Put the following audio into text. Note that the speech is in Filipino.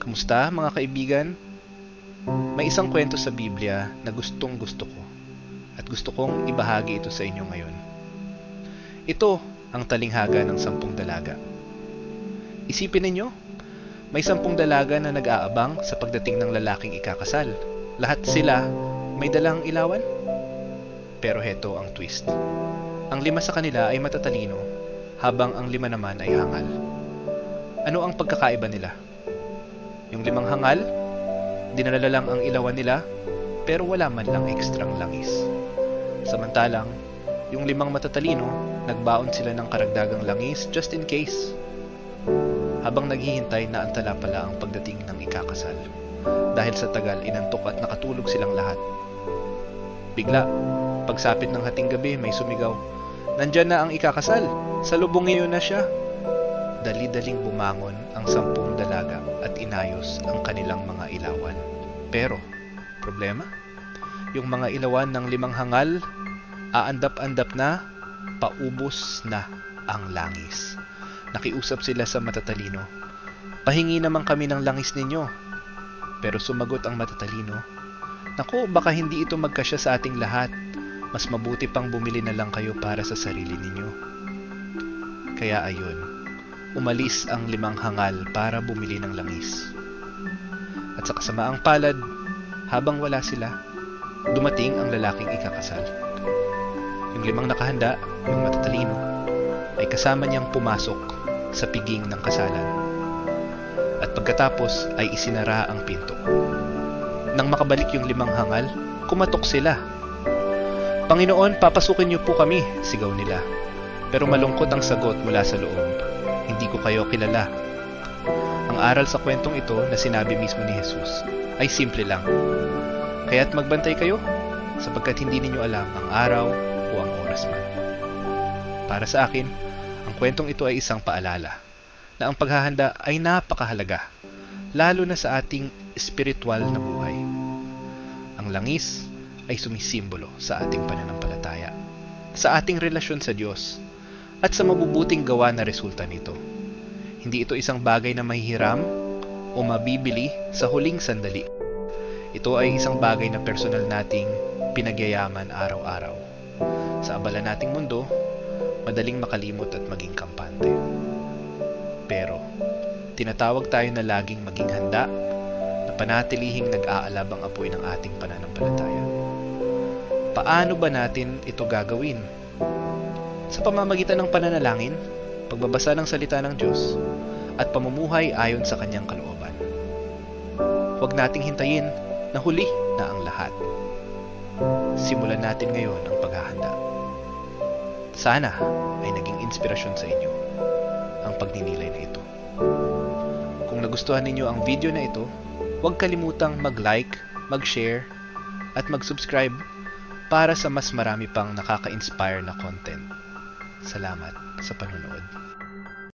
Kamusta mga kaibigan? May isang kwento sa Biblia na gustong gusto ko at gusto kong ibahagi ito sa inyo ngayon. Ito ang talinghaga ng 10 dalaga. Isipin ninyo, may 10 dalaga na nag-aabang sa pagdating ng lalaking ikakasal. Lahat sila may dalang ilawan. Pero heto ang twist. Ang 5 sa kanila ay matatalino, habang ang 5 naman ay hangal. Ano ang pagkakaiba nila? Yung 5 hangal, dinalala lang ang ilawan nila, pero wala man lang ekstrang langis. Samantalang, yung 5 matatalino, nagbaon sila ng karagdagang langis just in case. Habang naghihintay, naantala pala ang pagdating ng ikakasal. Dahil sa tagal, inantok at nakatulog silang lahat. Bigla, pagsapit ng hating gabi, may sumigaw, "Nandyan na ang ikakasal! Salubungin na siya!" Dali-daling bumangon ang 10 dalaga at inayos ang kanilang mga ilawan. Pero, problema? Yung mga ilawan ng 5 hangal, aandap-andap na, paubos na ang langis. Nakiusap sila sa matatalino, "Pahingi naman kami ng langis ninyo." Pero sumagot ang matatalino, "Naku, baka hindi ito magkasya sa ating lahat. Mas mabuti pang bumili na lang kayo para sa sarili ninyo." Kaya ayun, umalis ang 5 hangal para bumili ng langis. At sa kasamaang palad, habang wala sila, dumating ang lalaking ikakasal. Yung 5 nakahanda, yung matatalino, ay kasama niyang pumasok sa piging ng kasalan. At pagkatapos ay isinara ang pinto. Nang makabalik yung 5 hangal, kumatok sila. "Panginoon, papasukin niyo po kami," sigaw nila. Pero malungkot ang sagot mula sa loob, "Hindi ko kayo kilala." Ang aral sa kwentong ito na sinabi mismo ni Jesus ay simple lang. Kaya't magbantay kayo, sapagkat hindi ninyo alam ang araw o ang oras man. Para sa akin, ang kwentong ito ay isang paalala na ang paghahanda ay napakahalaga, lalo na sa ating espiritual na buhay. Ang langis ay sumisimbolo sa ating pananampalataya, sa ating relasyon sa Diyos, at sa mabubuting gawa na resulta nito. Hindi ito isang bagay na mahihiram o mabibili sa huling sandali. Ito ay isang bagay na personal nating pinagyayaman araw-araw. Sa abala nating mundo, madaling makalimot at maging kampante. Pero, tinatawag tayo na laging maging handa, na panatilihing nag-aalab ang apoy ng ating pananampalataya. Paano ba natin ito gagawin? Sa pamamagitan ng pananalangin, pagbabasa ng salita ng Diyos, at pamumuhay ayon sa kanyang kalooban. Huwag nating hintayin na huli na ang lahat. Simulan natin ngayon ang paghahanda. Sana ay naging inspirasyon sa inyo ang pagninilay na ito. Kung nagustuhan ninyo ang video na ito, huwag kalimutang mag-like, mag-share, at mag-subscribe para sa mas marami pang nakaka-inspire na content. Salamat sa panonood.